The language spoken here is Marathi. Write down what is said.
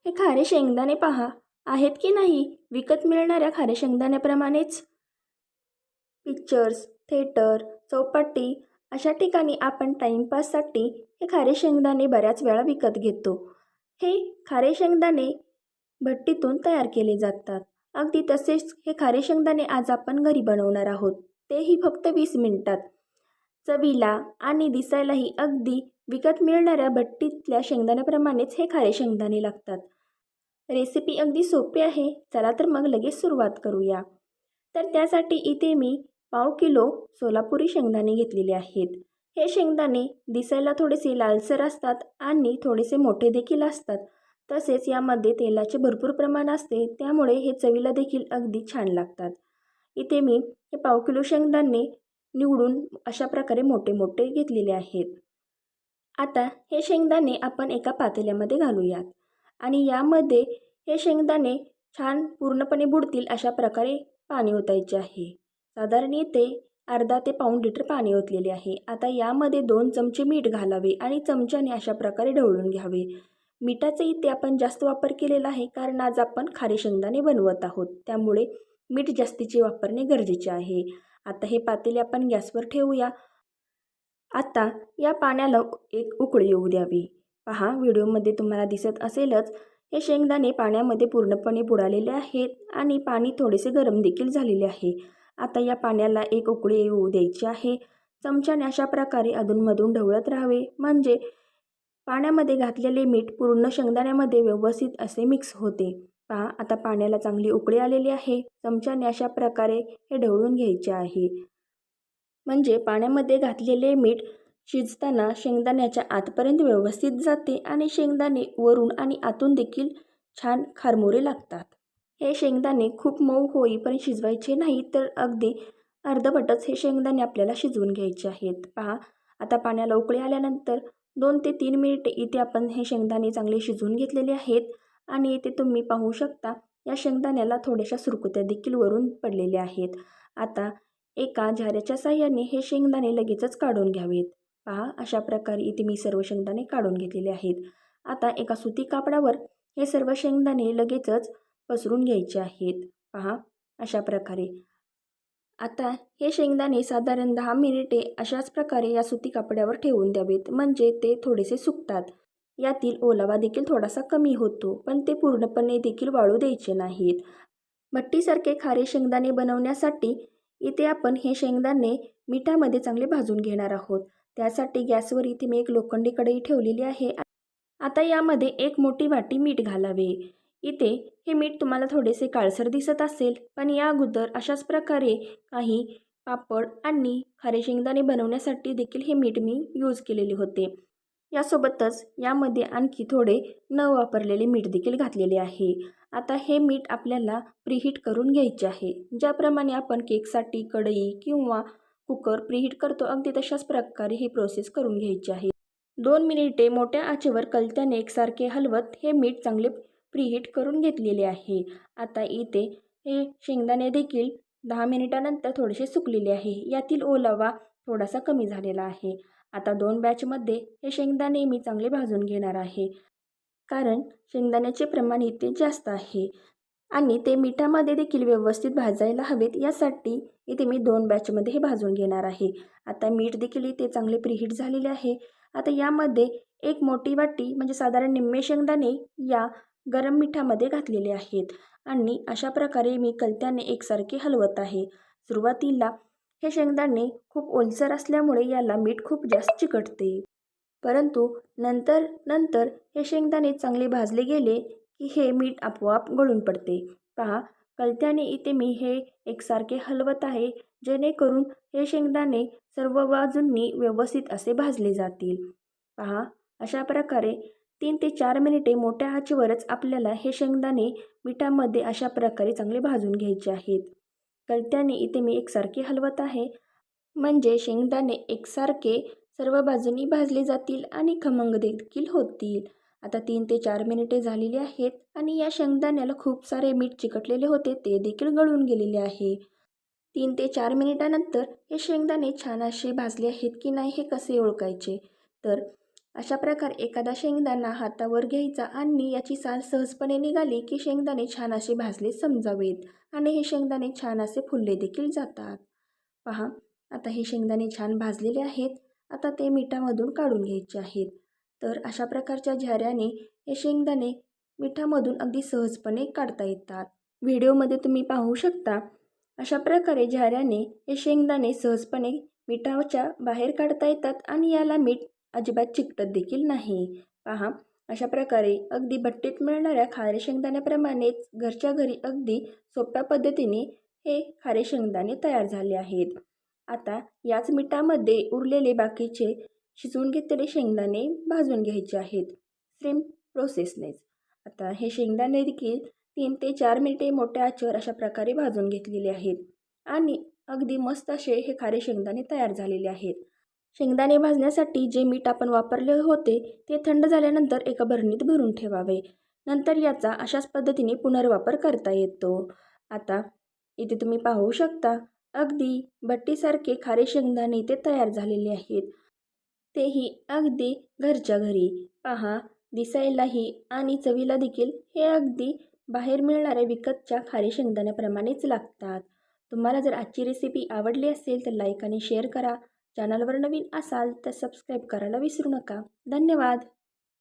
हे खारे शेंगदाणे पहा आहेत की नाही विकत मिळणाऱ्या खारे शेंगदाण्याप्रमाणेच. पिक्चर्स, थिएटर, चौपाटी अशा ठिकाणी आपण टाईमपाससाठी हे खारे शेंगदाणे बऱ्याच वेळा विकत घेतो. हे खारे शेंगदाणे भट्टीतून तयार केले जातात. अगदी तसेच हे खारे शेंगदाणे आज आपण घरी बनवणार आहोत, तेही फक्त 20 मिनिटात. चवीला आणि दिसायलाही अगदी विकत मिळणाऱ्या भट्टीतल्या शेंगदाण्याप्रमाणेच हे खारे शेंगदाणे लागतात. रेसिपी अगदी सोपी आहे. चला तर मग लगेच सुरुवात करूया. तर त्यासाठी इथे मी 1/2 किलो सोलापुरी शेंगदाणे घेतलेले आहेत. हे शेंगदाणे दिसायला थोडेसे लालसर असतात आणि थोडेसे मोठे देखील असतात. तसेच यामध्ये तेलाचे भरपूर प्रमाण असते, त्यामुळे हे चवीला देखील अगदी छान लागतात. इथे मी हे 1/2 किलो शेंगदाणे निवडून अशा प्रकारे मोठे मोठे घेतलेले आहेत. आता हे शेंगदाणे आपण एका पातेल्यामध्ये घालूयात आणि यामध्ये हे शेंगदाणे छान पूर्णपणे बुडतील अशा प्रकारे पाणी ओतायचे आहे. साधारण इथे अर्धा ते पाऊण लिटर पाणी ओतलेले आहे. आता यामध्ये 2 चमचे मीठ घालावे आणि चमच्याने अशा प्रकारे ढवळून घ्यावे. मिठाचा इथे आपण जास्त वापर केलेला आहे, कारण आज आपण खारे शेंगदाणे बनवत आहोत, त्यामुळे मीठ जास्तीचे वापरणे गरजेचे आहे. आता हे पातेले आपण गॅसवर ठेवूया. आता या पाण्याला एक उकळी येऊ द्यावी. पहा, व्हिडिओमध्ये तुम्हाला दिसत असेलच, हे शेंगदाणे पाण्यामध्ये पूर्णपणे बुडालेले आहेत आणि पाणी थोडेसे गरम देखील झालेले आहे. आता या पाण्याला एक उकळी येऊ द्यायची आहे. चमच्याने अशा प्रकारे अधूनमधून ढवळत राहावे, म्हणजे पाण्यामध्ये घातलेले मीठ पूर्ण शेंगदाण्यामध्ये व्यवस्थित असे मिक्स होते. पहा, आता पाण्याला चांगली उकळी आलेली आहे. चमच्याने अशा प्रकारे हे ढवळून घ्यायचे आहे, म्हणजे पाण्यामध्ये घातलेले मीठ शिजताना शेंगदाण्याच्या आतपर्यंत व्यवस्थित जाते आणि शेंगदाणे वरून आणि आतून देखील छान खारमुरे लागतात. हे शेंगदाणे खूप मऊ होईपर्यंत शिजवायचे नाही, तर अगदी अर्धवटच हे शेंगदाणे आपल्याला शिजवून घ्यायचे आहेत. पहा, आता पाण्याला उकळी आल्यानंतर 2 ते 3 मिनिटे इथे आपण हे शेंगदाणे चांगले शिजवून घेतलेले आहेत आणि इथे तुम्ही पाहू शकता या शेंगदाण्याला थोड्याशा सुरकुत्या देखील वरून पडलेल्या आहेत. आता एका झाऱ्याच्या साहाय्याने हे शेंगदाणे लगेचच काढून घ्यावेत. पहा, अशा प्रकारे इथे मी सर्व शेंगदाणे काढून घेतलेले आहेत. आता एका सुती कापडावर हे सर्व शेंगदाणे लगेचच पसरून घ्यायचे आहेत. पहा, अशा प्रकारे. आता हे शेंगदाणे साधारण 10 मिनिटे अशाच प्रकारे या सुती कापडावर ठेवून द्यावेत, म्हणजे ते थोडेसे सुकतात. यातील ओलावा देखील थोडासा कमी होतो, पण ते पूर्णपणे देखील वाळू द्यायचे नाहीत. भट्टीसारखे खारे शेंगदाणे बनवण्यासाठी इथे आपण हे शेंगदाणे मिठामध्ये चांगले भाजून घेणार आहोत. त्यासाठी गॅसवर इथे मी एक लोखंडी कढई ठेवलेली आहे. आता यामध्ये एक मोठी वाटी मीठ घालावे. इथे हे मीठ तुम्हाला थोडेसे काळसर दिसत असेल, पण या अगोदर अशाच प्रकारे काही पापड आणि खारे शेंगदाणे बनवण्यासाठी देखील हे मीठ मी यूज केलेले होते. यासोबतच यामध्ये आणखी थोडे न वापरलेले मीठ देखील घातलेले आहे. आता हे मीठ आपल्याला प्रीहीट करून घ्यायचे आहे. ज्याप्रमाणे आपण केकसाठी कढई किंवा कुकर प्रीहीट करतो, अगदी तशाच प्रकारे ही प्रोसेस करून घ्यायची आहे. 2 मिनिटे मोठ्या आचेवर कलत्याने एकसारखे हलवत हे मीठ चांगले प्रीहीट करून घेतलेले आहे. आता इथे हे शेंगदाणे देखील 10 मिनिटानंतर थोडेसे सुकलेले आहे. यातील ओलावा थोडासा कमी झालेला आहे. आता 2 बॅचमध्ये हे शेंगदाणे मी चांगले भाजून घेणार आहे, कारण शेंगदाण्याचे प्रमाण इथे जास्त आहे आणि ते मिठामध्ये देखील व्यवस्थित भाजायला हवेत. यासाठी इथे मी 2 बॅचमध्ये हे भाजून घेणार आहे. आता मीठ देखील इथे चांगले प्रीहीट झालेले आहे. आता यामध्ये एक मोठी वाटी, म्हणजे साधारण निम्मे शेंगदाणे या गरम मिठामध्ये घातलेले आहेत आणि अशा प्रकारे मी कलत्याने एकसारखे हलवत आहे. सुरुवातीला हे शेंगदाणे खूप ओलसर असल्यामुळे याला मीठ खूप जास्त चिकटते, परंतु नंतर हे शेंगदाणे चांगले भाजले गेले की हे मीठ आपोआप गळून पडते. पहा, कलत्याने इथे मी हे एकसारखे हलवत आहे, जेणेकरून हे शेंगदाणे सर्व बाजूंनी व्यवस्थित असे भाजले जातील. पहा, अशा प्रकारे 3 ते 4 मिनिटे मोठ्या आचेवरच आपल्याला हे शेंगदाणे मिठामध्ये अशा प्रकारे चांगले भाजून घ्यायचे आहेत. कलत्याने इथे मी एकसारखे हलवत आहे, म्हणजे शेंगदाणे एकसारखे सर्व बाजूंनी भाजले जातील आणि खमंग देखील होतील. आता 3 ते 4 मिनिटे झालेली आहेत आणि या शेंगदाण्याला खूप सारे मीठ चिकटलेले होते, ते देखील गळून गेलेले आहे. 3 ते 4 मिनिटानंतर हे शेंगदाणे छान असे भाजले आहेत की नाही हे कसे ओळखायचे, तर अशा प्रकारे एखादा शेंगदाणा हातावर घ्यायचा आणि याची साल सहजपणे निघाली की शेंगदाणे छान असे भाजले समजावेत आणि हे शेंगदाणे छान असे फुलले देखील जातात. पहा, आता हे शेंगदाणे छान भाजलेले आहेत. आता ते मिठामधून काढून घ्यायचे आहेत. तर अशा प्रकारच्या झाऱ्याने हे शेंगदाणे मिठामधून अगदी सहजपणे काढता येतात. व्हिडिओमध्ये तुम्ही पाहू शकता अशा प्रकारे झाऱ्याने हे शेंगदाणे सहजपणे मिठाच्या बाहेर काढता येतात आणि याला मीठ अजिबात चिकटत देखील नाही. पहा, अशा प्रकारे अगदी भट्टीत मिळणाऱ्या खारे शेंगदाण्याप्रमाणेच घरच्या घरी अगदी सोप्या पद्धतीने हे खारे शेंगदाणे तयार झाले आहेत. आता याच मिठामध्ये उरलेले बाकीचे शिजवून घेतलेले शेंगदाणे भाजून घ्यायचे आहेत सेम प्रोसेसनेच. आता हे शेंगदाणे देखील 3 ते 4 मिनिटे मोठ्या आचेवर अशा प्रकारे भाजून घेतलेले आहेत आणि अगदी मस्त असे हे खारे शेंगदाणे तयार झालेले आहेत. शेंगदाणे भाजण्यासाठी जे मीठ आपण वापरले होते ते थंड झाल्यानंतर एका भरणीत भरून ठेवावे. नंतर याचा अशाच पद्धतीने पुनर्वापर करता येतो. आता इथे तुम्ही पाहू शकता अगदी भट्टीसारखे खारे शेंगदाणे इथे तयार झालेले आहेत. तेही अगदी घरच्या घरी. पहा, दिसायलाही आणि चवीला देखील हे अगदी बाहेर मिळणाऱ्या विकतच्या खारे शेंगदाण्याप्रमाणेच लागतात. तुम्हाला जर आजची रेसिपी आवडली असेल तर लाईक आणि शेअर करा. चॅनलवर नवीन असाल तर सबस्क्राईब करायला विसरू नका. धन्यवाद.